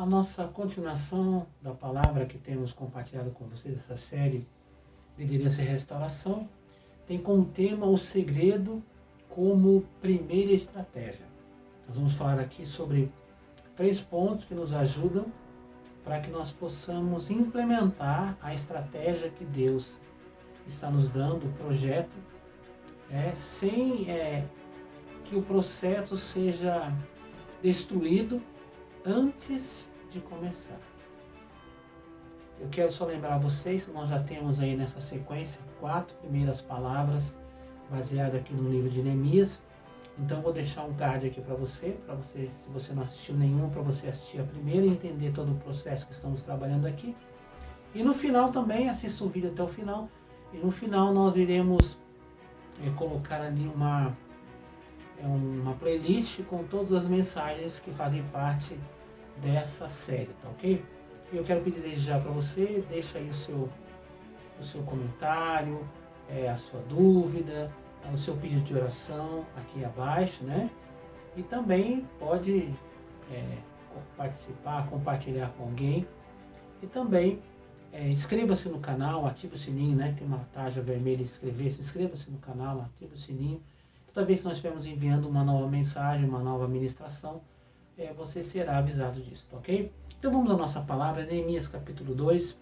a nossa continuação da palavra que temos compartilhado com vocês, essa série Liderança e Restauração, tem como tema o segredo como primeira estratégia. Nós vamos falar aqui sobre 3 pontos que nos ajudam para que nós possamos implementar a estratégia que Deus está nos dando, o projeto, sem que o processo seja destruído antes de começar. Eu quero só lembrar vocês que nós já temos aí nessa sequência 4 primeiras palavras baseadas aqui no livro de Neemias. Então eu vou deixar um card aqui para você, se você não assistiu nenhuma, para você assistir a primeira e entender todo o processo que estamos trabalhando aqui. E no final também, assista o vídeo até o final, e no final nós iremos colocar ali uma playlist com todas as mensagens que fazem parte dessa série, tá ok? E eu quero pedir desde já para você, deixa aí o seu comentário, a sua dúvida, o seu pedido de oração aqui abaixo, né? E também pode participar, compartilhar com alguém. E também inscreva-se no canal, ative o sininho, né? Tem uma tarja vermelha inscrever-se, inscreva-se no canal, ative o sininho. Toda vez que nós estivermos enviando uma nova mensagem, uma nova ministração, você será avisado disso, tá ok? Então vamos à nossa palavra, Neemias capítulo 2,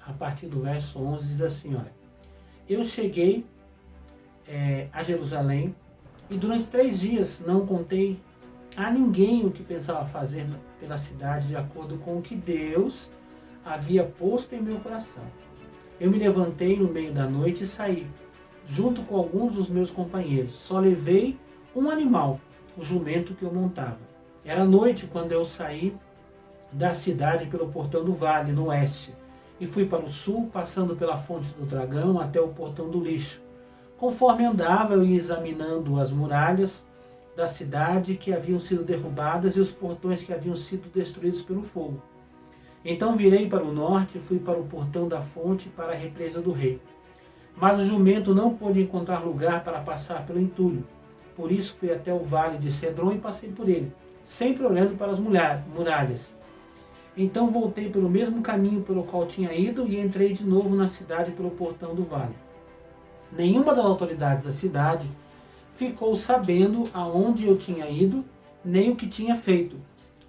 a partir do verso 11, diz assim, olha: Eu cheguei a Jerusalém e durante 3 dias não contei a ninguém o que pensava fazer pela cidade de acordo com o que Deus havia posto em meu coração. Eu me levantei no meio da noite e saí, junto com alguns dos meus companheiros. Só levei um animal, o jumento que eu montava. Era noite quando eu saí da cidade pelo portão do vale, no oeste, e fui para o sul, passando pela fonte do dragão até o portão do lixo. Conforme andava, eu ia examinando as muralhas da cidade que haviam sido derrubadas e os portões que haviam sido destruídos pelo fogo. Então virei para o norte e fui para o portão da fonte para a represa do rei. Mas o jumento não pôde encontrar lugar para passar pelo entulho. Por isso fui até o vale de Cedron e passei por ele, sempre olhando para as muralhas. Então voltei pelo mesmo caminho pelo qual tinha ido e entrei de novo na cidade pelo portão do vale. Nenhuma das autoridades da cidade ficou sabendo aonde eu tinha ido, nem o que tinha feito.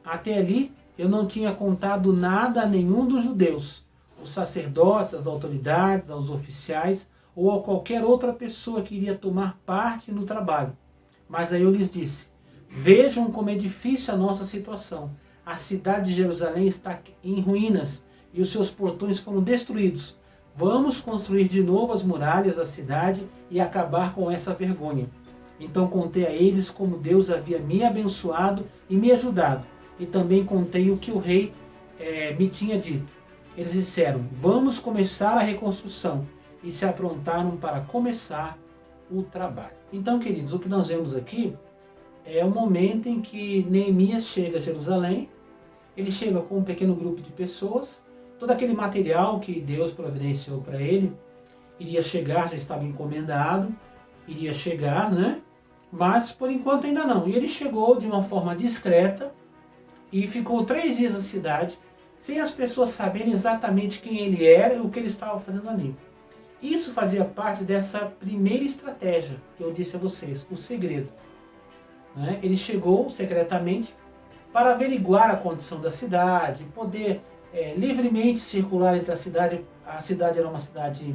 Até ali eu não tinha contado nada a nenhum dos judeus, os sacerdotes, as autoridades, aos oficiais ou a qualquer outra pessoa que iria tomar parte no trabalho. Mas aí eu lhes disse: vejam como é difícil a nossa situação. A cidade de Jerusalém está em ruínas e os seus portões foram destruídos. Vamos construir de novo as muralhas da cidade e acabar com essa vergonha. Então contei a eles como Deus havia me abençoado e me ajudado. E também contei o que o rei me tinha dito. Eles disseram: vamos começar a reconstrução. E se aprontaram para começar o trabalho. Então, queridos, o que nós vemos aqui é o momento em que Neemias chega a Jerusalém. Ele chega com um pequeno grupo de pessoas. Todo aquele material que Deus providenciou para ele iria chegar, já estava encomendado, iria chegar, né? Mas por enquanto ainda não. E ele chegou de uma forma discreta e ficou 3 dias na cidade, sem as pessoas saberem exatamente quem ele era e o que ele estava fazendo ali. Isso fazia parte dessa primeira estratégia que eu disse a vocês, o segredo. Né? Ele chegou secretamente para averiguar a condição da cidade, poder livremente circular entre a cidade. A cidade era uma cidade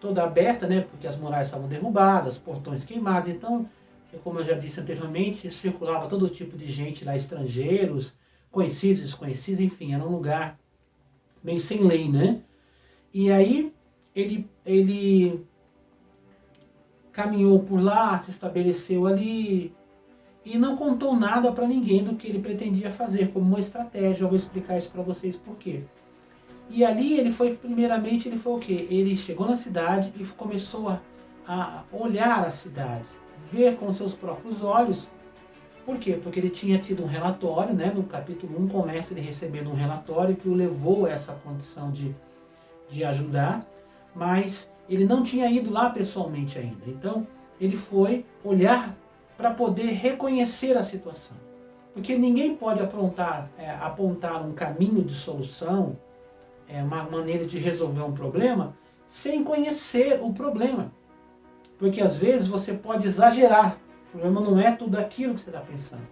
toda aberta, né? Porque as muralhas estavam derrubadas, portões queimados. Então, como eu já disse anteriormente, circulava todo tipo de gente lá, estrangeiros, conhecidos, desconhecidos, enfim, era um lugar meio sem lei, né? E aí ele caminhou por lá, se estabeleceu ali e não contou nada para ninguém do que ele pretendia fazer como uma estratégia. Eu vou explicar isso para vocês por quê. E ali primeiramente ele foi o quê? Ele chegou na cidade e começou a olhar a cidade, ver com seus próprios olhos. Por quê? Porque ele tinha tido um relatório, né? No capítulo 1 começa ele recebendo um relatório que o levou a essa condição de ajudar, mas ele não tinha ido lá pessoalmente ainda. Então ele foi olhar para poder reconhecer a situação. Porque ninguém pode apontar um caminho de solução, uma maneira de resolver um problema, sem conhecer o problema. Porque às vezes você pode exagerar. O problema não é tudo aquilo que você está pensando.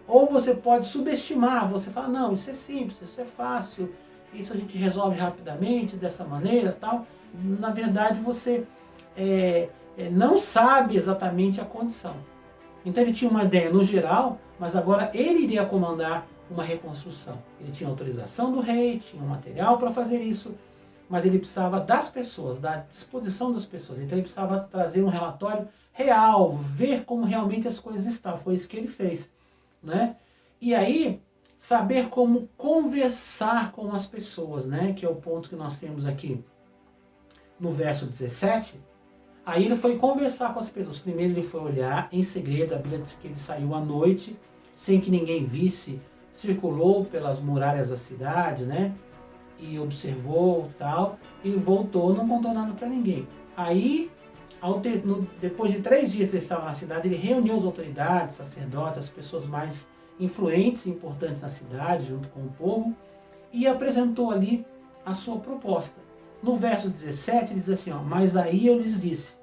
Ou você pode subestimar, você fala, não, isso é simples, isso é fácil, isso a gente resolve rapidamente, dessa maneira, tal. Na verdade, você não sabe exatamente a condição. Então ele tinha uma ideia no geral, mas agora ele iria comandar uma reconstrução. Ele tinha autorização do rei, tinha um material para fazer isso, mas ele precisava das pessoas, da disposição das pessoas. Então ele precisava trazer um relatório real, ver como realmente as coisas estavam. Foi isso que ele fez, né? E aí, saber como conversar com as pessoas, né? Que é o ponto que nós temos aqui no verso 17. Aí ele foi conversar com as pessoas. Primeiro ele foi olhar em segredo. A Bíblia diz que ele saiu à noite, sem que ninguém visse, circulou pelas muralhas da cidade, né? E observou tal, e voltou, não contou nada para ninguém. Aí, depois de 3 dias que ele estava na cidade, ele reuniu as autoridades, sacerdotes, as pessoas mais influentes e importantes na cidade, junto com o povo, e apresentou ali a sua proposta. No verso 17 ele diz assim, ó, mas aí eu lhes disse,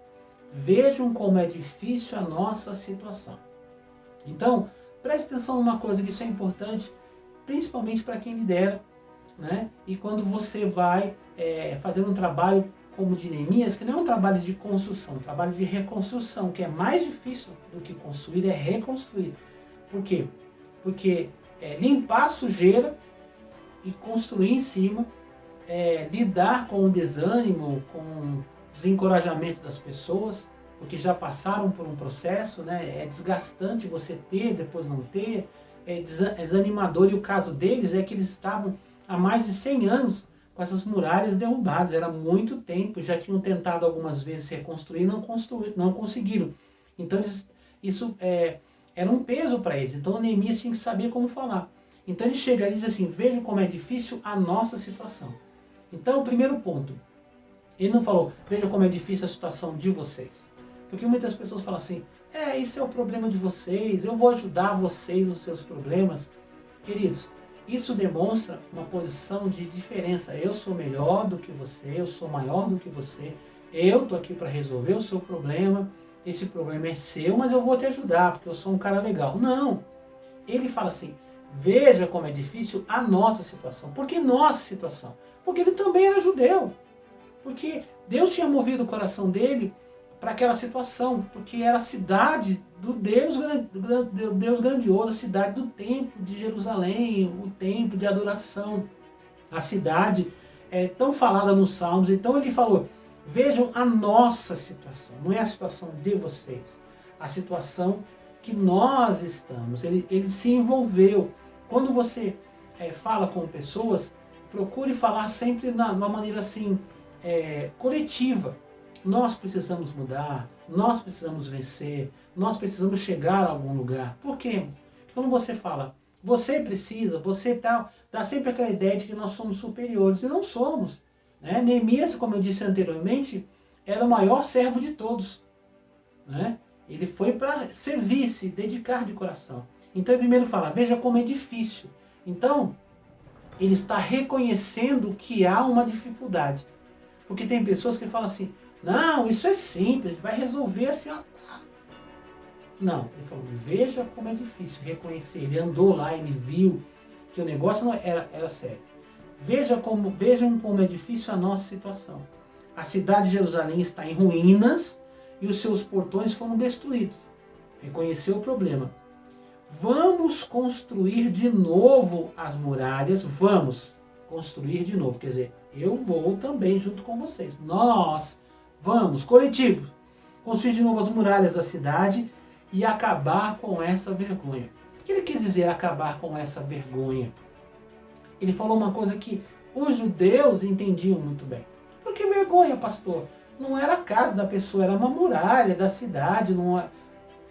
vejam como é difícil a nossa situação. Então, preste atenção numa coisa que isso é importante, principalmente para quem lidera, né? E quando você vai fazer um trabalho como o de Neemias, que não é um trabalho de construção, um trabalho de reconstrução, que é mais difícil do que construir, é reconstruir. Por quê? Porque limpar a sujeira e construir em cima, lidar com o desânimo, com o desencorajamento das pessoas, porque já passaram por um processo, né? É desgastante você ter, depois não ter, é desanimador, e o caso deles é que eles estavam há mais de 100 anos com essas muralhas derrubadas, era muito tempo, já tinham tentado algumas vezes reconstruir, não conseguiram. Então isso era um peso para eles, então o Neemias tinha que saber como falar. Então ele chega ali e diz assim, veja como é difícil a nossa situação. Então o primeiro ponto, ele não falou, veja como é difícil a situação de vocês. Porque muitas pessoas falam assim, isso é o problema de vocês, eu vou ajudar vocês nos seus problemas. Queridos, isso demonstra uma posição de diferença. Eu sou melhor do que você, eu sou maior do que você, eu estou aqui para resolver o seu problema, esse problema é seu, mas eu vou te ajudar, porque eu sou um cara legal. Não, ele fala assim, veja como é difícil a nossa situação. Por que nossa situação? Porque ele também era judeu. Porque Deus tinha movido o coração dele para aquela situação. Porque era a cidade do Deus grandioso, a cidade do templo de Jerusalém, o templo de adoração. A cidade tão falada nos Salmos. Então ele falou, vejam a nossa situação. Não é a situação de vocês. A situação que nós estamos. Ele se envolveu. Quando você fala com pessoas, procure falar sempre de uma maneira assim, coletiva. Nós precisamos mudar, nós precisamos vencer, nós precisamos chegar a algum lugar. Por quê? Porque quando você fala, você precisa, você tal, dá sempre aquela ideia de que nós somos superiores, e não somos. Né? Neemias, como eu disse anteriormente, era o maior servo de todos. Né? Ele foi para servir, se dedicar de coração. Então ele primeiro fala, veja como é difícil. Então, ele está reconhecendo que há uma dificuldade. Porque tem pessoas que falam assim, não, isso é simples, vai resolver assim. Ó. Não, ele falou, veja como é difícil reconhecer. Ele andou lá, ele viu que o negócio não era sério. Vejam como é difícil a nossa situação. A cidade de Jerusalém está em ruínas e os seus portões foram destruídos. Reconheceu o problema. Vamos construir de novo as muralhas, vamos construir de novo. Quer dizer, eu vou também junto com vocês. Nós vamos, coletivo, construir de novo as muralhas da cidade e acabar com essa vergonha. O que ele quis dizer acabar com essa vergonha? Ele falou uma coisa que os judeus entendiam muito bem. Por que vergonha, pastor? Não era a casa da pessoa, era uma muralha da cidade. Não é...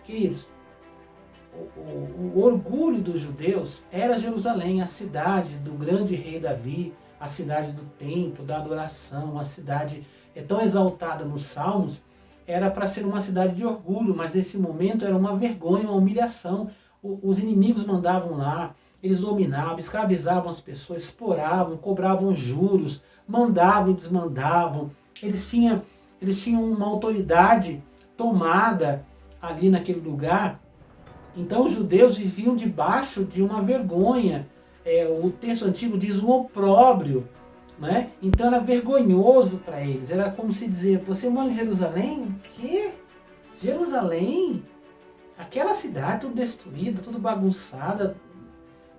Queridos, o orgulho dos judeus era Jerusalém, a cidade do grande rei Davi, a cidade do templo, da adoração, a cidade tão exaltada nos Salmos, era para ser uma cidade de orgulho, mas nesse momento era uma vergonha, uma humilhação, os inimigos mandavam lá, eles dominavam, escravizavam as pessoas, exploravam, cobravam juros, mandavam e desmandavam. Eles tinham uma autoridade tomada ali naquele lugar. Então os judeus viviam debaixo de uma vergonha. O texto antigo diz um opróbrio. Né? Então era vergonhoso para eles. Era como se dizer, você mora em Jerusalém? O quê? Jerusalém? Aquela cidade tudo destruída, tudo bagunçada.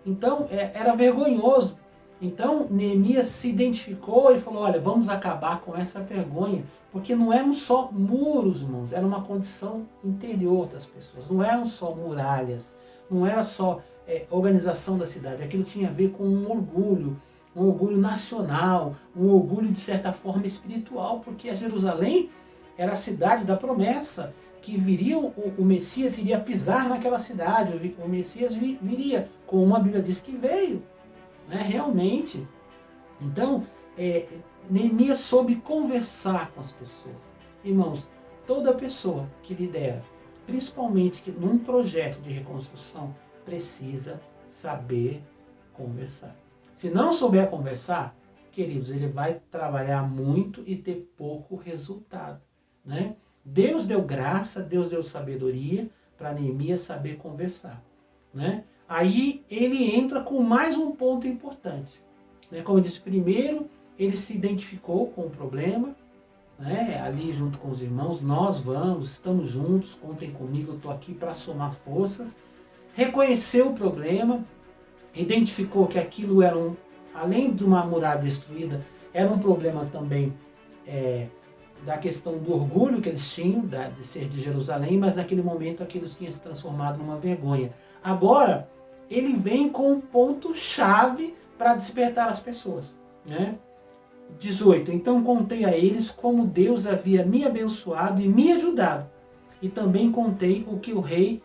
Então era vergonhoso. Então Neemias se identificou e falou, olha, vamos acabar com essa vergonha. Porque não eram só muros, irmãos, era uma condição interior das pessoas. Não eram só muralhas, não era só organização da cidade. Aquilo tinha a ver com um orgulho nacional, um orgulho de certa forma espiritual, porque a Jerusalém era a cidade da promessa, que viria o Messias iria pisar naquela cidade, o Messias viria, como a Bíblia diz que veio, né, realmente. Então, Neemias soube conversar com as pessoas. Irmãos, toda pessoa que lidera, principalmente que num projeto de reconstrução, precisa saber conversar. Se não souber conversar, queridos, ele vai trabalhar muito e ter pouco resultado, né? Deus deu graça, Deus deu sabedoria para Neemias saber conversar, né? Aí ele entra com mais um ponto importante, né? Como eu disse, primeiro ele se identificou com o problema, né? Ali junto com os irmãos, estamos juntos, contem comigo, eu estou aqui para somar forças. Reconheceu o problema, identificou que aquilo era além de uma muralha destruída, era um problema também da questão do orgulho que eles tinham, de ser de Jerusalém, mas naquele momento aquilo tinha se transformado numa vergonha. Agora, ele vem com um ponto-chave para despertar as pessoas, né? 18. Então contei a eles como Deus havia me abençoado e me ajudado, e também contei o que o rei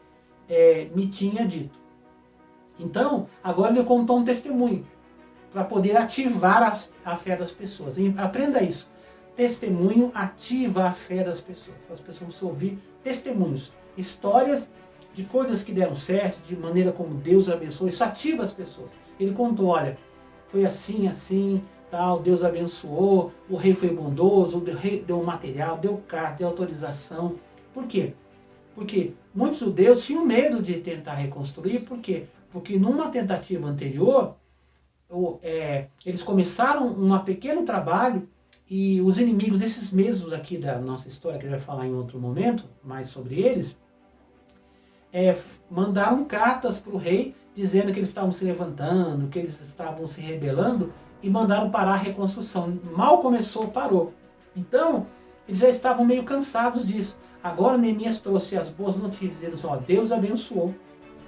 me tinha dito. Então, agora ele contou um testemunho, para poder ativar a fé das pessoas. E aprenda isso. Testemunho ativa a fé das pessoas. As pessoas precisam ouvir testemunhos, histórias de coisas que deram certo, de maneira como Deus abençoou. Isso ativa as pessoas. Ele contou, olha, foi assim, assim, tal, Deus abençoou, o rei foi bondoso, o rei deu material, deu carta, deu autorização. Por quê? Porque muitos judeus tinham medo de tentar reconstruir. Por quê? Porque numa tentativa anterior, eles começaram um pequeno trabalho e os inimigos, esses mesmos aqui da nossa história, que a gente vai falar em outro momento, mais sobre eles, mandaram cartas para o rei dizendo que eles estavam se levantando, que eles estavam se rebelando e mandaram parar a reconstrução. Mal começou, parou. Então, eles já estavam meio cansados disso. Agora Neemias trouxe as boas notícias, dizendo, Deus abençoou,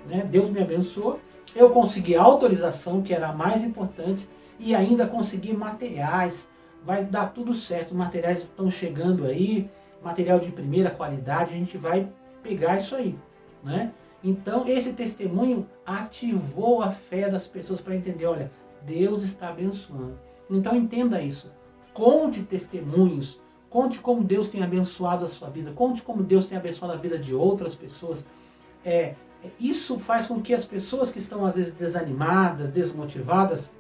né? Deus me abençoou, eu consegui a autorização, que era a mais importante, e ainda consegui materiais, vai dar tudo certo, materiais estão chegando aí, material de primeira qualidade, a gente vai pegar isso aí, né? Então esse testemunho ativou a fé das pessoas para entender, olha, Deus está abençoando. Então entenda isso, conte testemunhos, conte como Deus tem abençoado a sua vida, conte como Deus tem abençoado a vida de outras pessoas. Isso faz com que as pessoas que estão às vezes desanimadas, desmotivadas,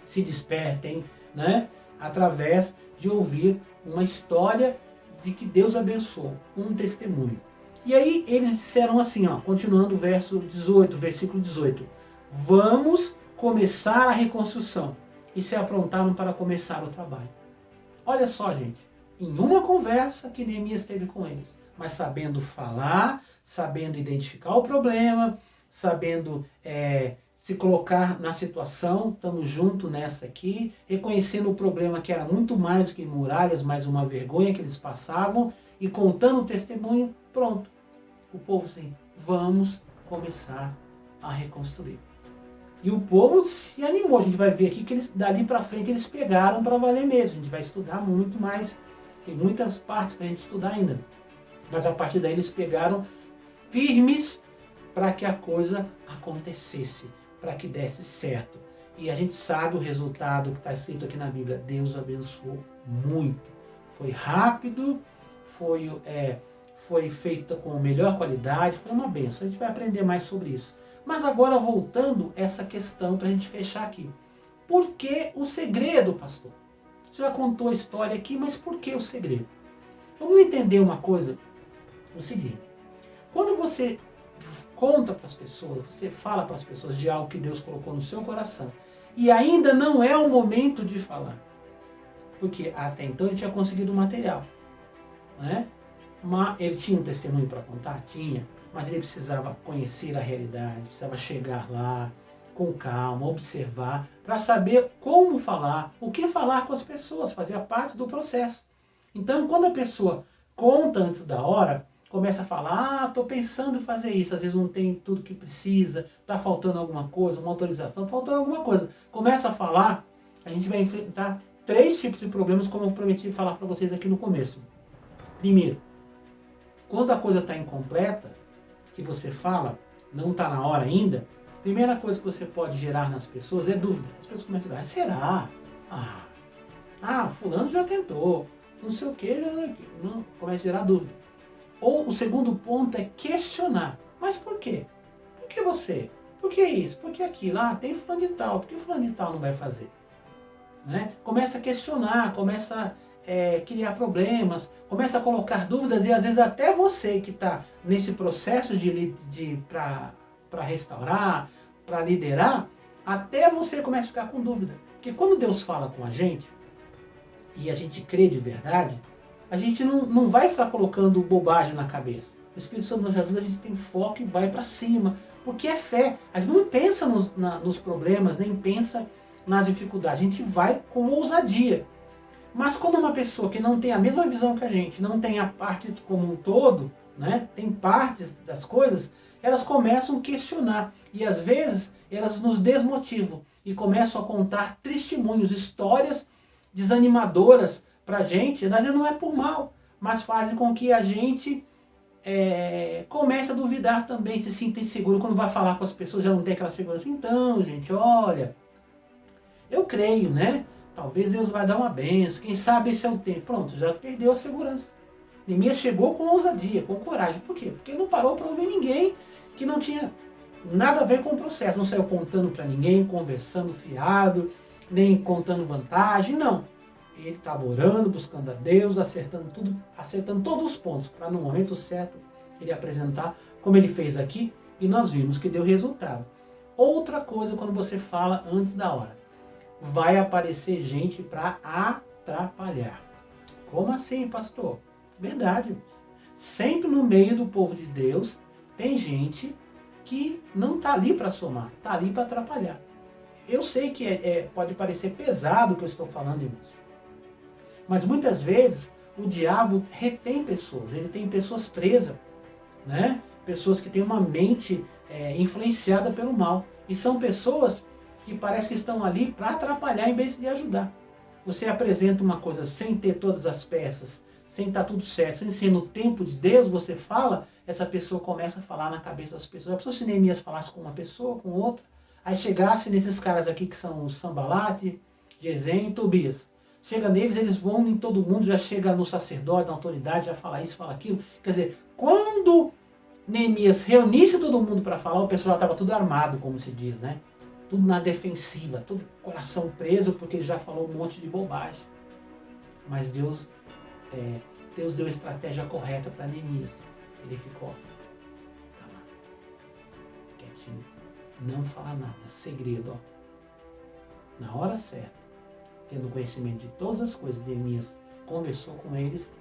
se despertem, né? Através de ouvir uma história de que Deus abençoou, um testemunho. E aí eles disseram assim, continuando o versículo 18, vamos começar a reconstrução. E se aprontaram para começar o trabalho. Olha só, gente, em uma conversa que Neemias teve com eles, mas sabendo falar, sabendo identificar o problema, sabendo se colocar na situação, estamos juntos nessa aqui, reconhecendo o problema que era muito mais do que muralhas, mas uma vergonha que eles passavam, e contando o testemunho, pronto. O povo assim, vamos começar a reconstruir. E o povo se animou, a gente vai ver aqui que eles, dali para frente eles pegaram para valer mesmo, a gente vai estudar muito mais, tem muitas partes para a gente estudar ainda, mas a partir daí eles pegaram firmes para que a coisa acontecesse, para que desse certo. E a gente sabe o resultado que está escrito aqui na Bíblia. Deus abençoou muito. Foi rápido, foi feito com melhor qualidade, foi uma bênção. A gente vai aprender mais sobre isso. Mas agora voltando essa questão para a gente fechar aqui. Por que o segredo, pastor? Você já contou a história aqui, mas por que o segredo? Vamos entender uma coisa, o seguinte. Quando você conta para as pessoas, você fala para as pessoas de algo que Deus colocou no seu coração, e ainda não é o momento de falar, porque até então ele tinha conseguido o material, né? Mas ele tinha um testemunho para contar? Tinha, mas ele precisava conhecer a realidade, precisava chegar lá com calma, observar, para saber como falar, o que falar com as pessoas, fazia parte do processo. Então, quando a pessoa conta antes da hora, começa a falar, estou pensando em fazer isso, às vezes não tem tudo que precisa, está faltando alguma coisa, uma autorização, faltando alguma coisa. Começa a falar, a gente vai enfrentar 3 tipos de problemas, como eu prometi falar para vocês aqui no começo. Primeiro, quando a coisa está incompleta, que você fala, não está na hora ainda, a primeira coisa que você pode gerar nas pessoas é dúvida. As pessoas começam a dizer, será? Fulano já tentou, não sei o que, não, começa a gerar dúvida. Ou o segundo ponto é questionar. Mas por quê? Por que você? Por que isso? Por que aquilo? Tem fulano de tal, por que fulano de tal não vai fazer? Né? Começa a questionar, começa a criar problemas, começa a colocar dúvidas e às vezes até você que está nesse processo para restaurar, para liderar, até você começa a ficar com dúvida. Porque quando Deus fala com a gente, e a gente crê de verdade, a gente não vai ficar colocando bobagem na cabeça. O Espírito Santo nos ajuda, a gente tem foco e vai para cima. Porque é fé. A gente não pensa nos problemas, nem pensa nas dificuldades. A gente vai com ousadia. Mas quando uma pessoa que não tem a mesma visão que a gente, não tem a parte como um todo, né, tem partes das coisas, elas começam a questionar. E às vezes elas nos desmotivam e começam a contar testemunhos, histórias desanimadoras para a gente. Às vezes não é por mal, mas fazem com que a gente comece a duvidar também, se sinta inseguro quando vai falar com as pessoas, já não tem aquela segurança. Então, gente, olha, eu creio, né? Talvez Deus vai dar uma benção, quem sabe esse é o tempo. Pronto, já perdeu a segurança. Neemias chegou com ousadia, com coragem. Por quê? Porque ele não parou para ouvir ninguém que não tinha nada a ver com o processo. Não saiu contando para ninguém, conversando fiado, nem contando vantagem, não. Ele estava orando, buscando a Deus, acertando todos os pontos, para no momento certo ele apresentar, como ele fez aqui, e nós vimos que deu resultado. Outra coisa, quando você fala antes da hora, vai aparecer gente para atrapalhar. Como assim, pastor? Verdade. Sempre no meio do povo de Deus tem gente que não está ali para somar, está ali para atrapalhar. Eu sei que pode parecer pesado o que eu estou falando, irmãos. Mas muitas vezes o diabo retém pessoas, ele tem pessoas presas, né? Pessoas que têm uma mente influenciada pelo mal. E são pessoas que parece que estão ali para atrapalhar em vez de ajudar. Você apresenta uma coisa sem ter todas as peças, sem estar tudo certo, sem ser no tempo de Deus, você fala, essa pessoa começa a falar na cabeça das pessoas. A pessoa, se Neemias falasse com uma pessoa, com outra, aí chegasse nesses caras aqui que são Sambalate, Gesem e Tobias. Chega neles, eles vão em todo mundo, já chega no sacerdote, na autoridade, já fala isso, fala aquilo. Quer dizer, quando Neemias reunisse todo mundo para falar, o pessoal estava tudo armado, como se diz, né? Tudo na defensiva, todo coração preso, porque ele já falou um monte de bobagem. Mas Deus deu a estratégia correta para Neemias. Ele ficou calado, quietinho, não fala nada, segredo, ó. Na hora certa, tendo conhecimento de todas as coisas, Neemias conversou com eles,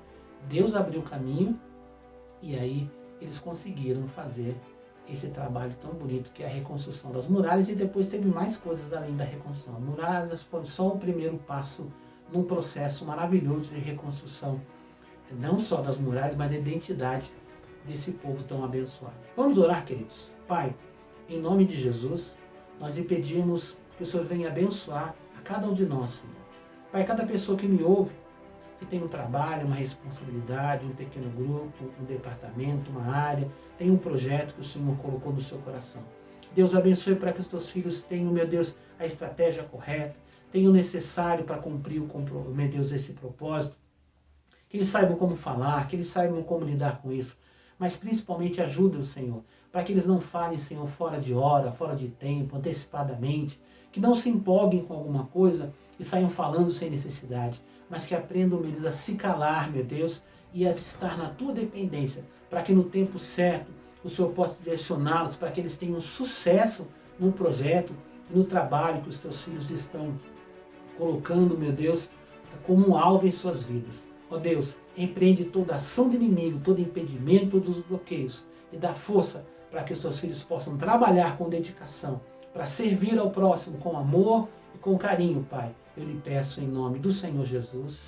Deus abriu o caminho e aí eles conseguiram fazer esse trabalho tão bonito que é a reconstrução das muralhas, e depois teve mais coisas além da reconstrução. As muralhas foram só o primeiro passo num processo maravilhoso de reconstrução, não só das muralhas, mas da identidade desse povo tão abençoado. Vamos orar, queridos. Pai, em nome de Jesus, nós lhe pedimos que o Senhor venha abençoar a cada um de nós, Senhor. Pai, cada pessoa que me ouve, que tem um trabalho, uma responsabilidade, um pequeno grupo, um departamento, uma área, tem um projeto que o Senhor colocou no seu coração. Deus abençoe para que os teus filhos tenham, meu Deus, a estratégia correta, tenham o necessário para cumprir, meu Deus, esse propósito. Que eles saibam como falar, que eles saibam como lidar com isso. Mas principalmente ajuda o Senhor, para que eles não falem, Senhor, fora de hora, fora de tempo, antecipadamente, que não se empolguem com alguma coisa e saiam falando sem necessidade, mas que aprendam, meu Deus, a se calar, meu Deus, e a estar na tua dependência, para que no tempo certo o Senhor possa direcioná-los, para que eles tenham sucesso no projeto, no trabalho que os teus filhos estão colocando, meu Deus, como um alvo em suas vidas. Ó Deus, empreende toda ação do inimigo, todo impedimento, todos os bloqueios, e dá força para que os seus filhos possam trabalhar com dedicação, para servir ao próximo com amor e com carinho, Pai. Eu lhe peço em nome do Senhor Jesus.